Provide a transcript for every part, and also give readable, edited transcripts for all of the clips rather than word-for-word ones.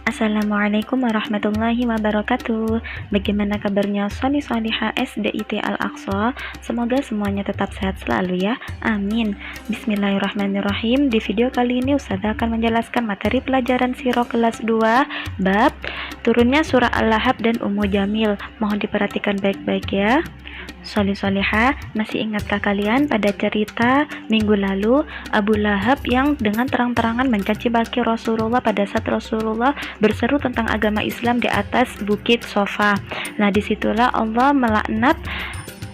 Assalamualaikum warahmatullahi wabarakatuh. Bagaimana kabarnya Soli Soliha SDIT Al-Aqsa? Semoga semuanya tetap sehat selalu ya. Amin. Bismillahirrahmanirrahim. Di video kali ini Ustazah akan menjelaskan materi pelajaran Sirah kelas 2 bab turunnya surah Al-Lahab dan Ummu Jamil. Mohon diperhatikan baik-baik ya. Soli Soliha, masih ingatkah kalian pada cerita minggu lalu Abu Lahab yang dengan terang-terangan mencaci maki Rasulullah pada saat Rasulullah berseru tentang agama Islam di atas bukit Sofa. Nah, disitulah Allah melaknat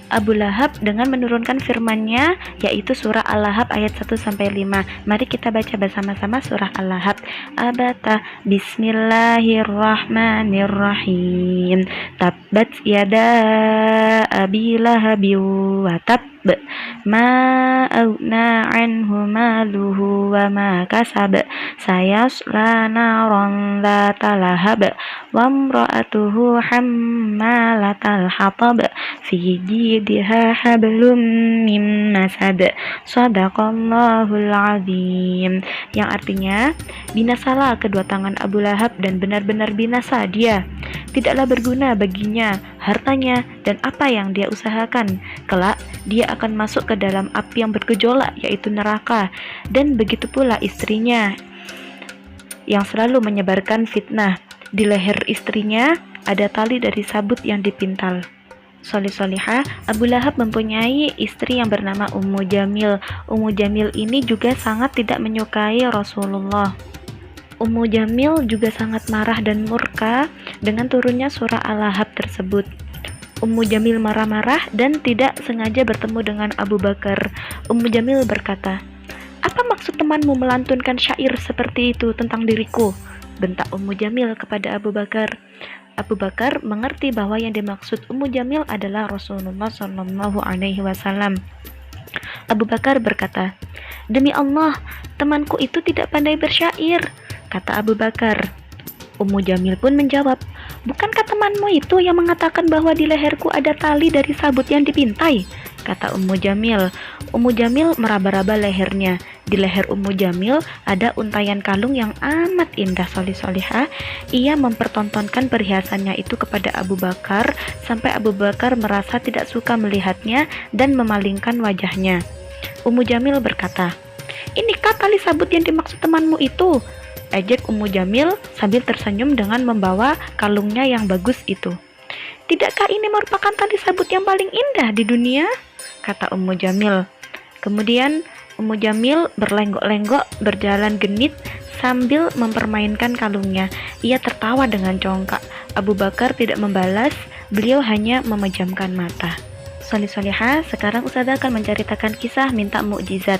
Abu Lahab dengan menurunkan firman-Nya, yaitu surah Al-Lahab ayat 1-5. Mari kita baca bersama-sama surah Al-Lahab. Abata Bismillahirrahmanirrahim. Tabbat yada Abi Lahab wa tab ma aghna anhu maluhu wa ma kasab sayasla naran dzata lahab wa imra'atuhu hammalatal hatab fi jidha hablum min masad. Shadaqallahul azim. Yang artinya, binasalah kedua tangan Abu Lahab dan benar-benar binasa dia. Tidaklah berguna baginya hartanya dan apa yang dia usahakan. Kelak dia akan masuk ke dalam api yang bergejolak, yaitu neraka, dan begitu pula istrinya yang selalu menyebarkan fitnah. Di leher istrinya ada tali dari sabut yang dipintal. Soli Soliha, Abu Lahab mempunyai istri yang bernama Ummu Jamil. Ummu Jamil ini juga sangat tidak menyukai Rasulullah. Ummu Jamil juga sangat marah dan murka dengan turunnya surah Al-Lahab tersebut. Ummu Jamil marah-marah dan tidak sengaja bertemu dengan Abu Bakar. Ummu Jamil berkata, "Apa maksud temanmu melantunkan syair seperti itu tentang diriku?" bentak Ummu Jamil kepada Abu Bakar. Abu Bakar mengerti bahwa yang dimaksud Ummu Jamil adalah Rasulullah SAW. Abu Bakar berkata, "Demi Allah, temanku itu tidak pandai bersyair," kata Abu Bakar. Ummu Jamil pun menjawab, "Bukankah temanmu itu yang mengatakan bahwa di leherku ada tali dari sabut yang dipintai?" kata Ummu Jamil. Ummu Jamil meraba-raba lehernya. Di leher Ummu Jamil ada untayan kalung yang amat indah. Soli Soliha, ia mempertontonkan perhiasannya itu kepada Abu Bakar sampai Abu Bakar merasa tidak suka melihatnya dan memalingkan wajahnya. Ummu Jamil berkata, "Inikah tali sabut yang dimaksud temanmu itu?" ejek Ummu Jamil sambil tersenyum dengan membawa kalungnya yang bagus itu. "Tidakkah ini merupakan tali sabut yang paling indah di dunia?" kata Ummu Jamil. Kemudian Ummu Jamil berlenggok-lenggok berjalan genit sambil mempermainkan kalungnya. Ia tertawa dengan congkak. Abu Bakar tidak membalas, beliau hanya memejamkan mata. Soli Soliha, sekarang Ustazah akan menceritakan kisah minta mukjizat.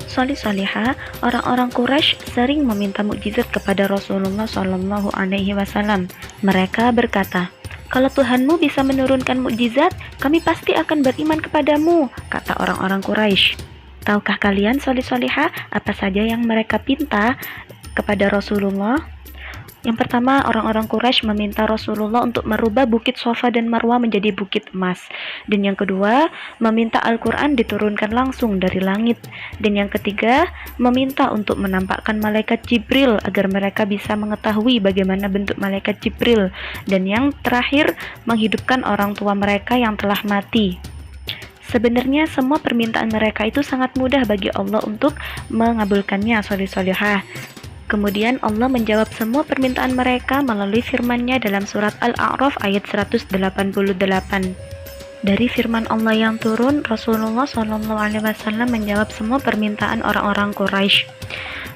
Soli Soliha, orang-orang Quraisy sering meminta mukjizat kepada Rasulullah SAW. Mereka berkata, "Kalau Tuhanmu bisa menurunkan mukjizat, kami pasti akan beriman kepadamu," kata orang-orang Quraisy. Tahukah kalian, Soli Soliha, apa saja yang mereka pinta kepada Rasulullah? Yang pertama, orang-orang Quraisy meminta Rasulullah untuk merubah bukit Sofa dan Marwah menjadi bukit emas. Dan yang kedua, meminta Al-Quran diturunkan langsung dari langit. Dan yang ketiga, meminta untuk menampakkan malaikat Jibril agar mereka bisa mengetahui bagaimana bentuk malaikat Jibril. Dan yang terakhir, menghidupkan orang tua mereka yang telah mati. Sebenarnya semua permintaan mereka itu sangat mudah bagi Allah untuk mengabulkannya, Soli Solihah. Kemudian Allah menjawab semua permintaan mereka melalui firman-Nya dalam surat Al-A'raf ayat 188. Dari firman Allah yang turun, Rasulullah SAW menjawab semua permintaan orang-orang Quraisy.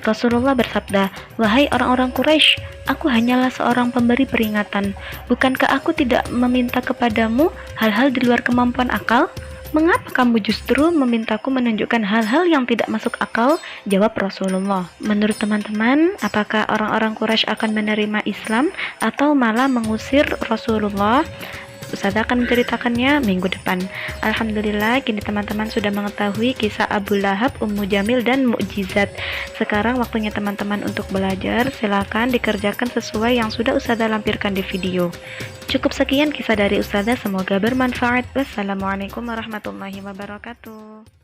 Rasulullah bersabda, "Wahai orang-orang Quraisy, aku hanyalah seorang pemberi peringatan. Bukankah aku tidak meminta kepadamu hal-hal di luar kemampuan akal? Mengapa kamu justru memintaku menunjukkan hal-hal yang tidak masuk akal?" jawab Rasulullah. Menurut teman-teman, apakah orang-orang Quraisy akan menerima Islam atau malah mengusir Rasulullah? Ustazah akan menceritakannya minggu depan. Alhamdulillah, kini teman-teman sudah mengetahui kisah Abu Lahab, Ummu Jamil, dan mukjizat. Sekarang waktunya teman-teman untuk belajar. Silakan dikerjakan sesuai yang sudah Ustazah lampirkan di video. Cukup sekian kisah dari Ustazah, semoga bermanfaat. Wassalamualaikum warahmatullahi wabarakatuh.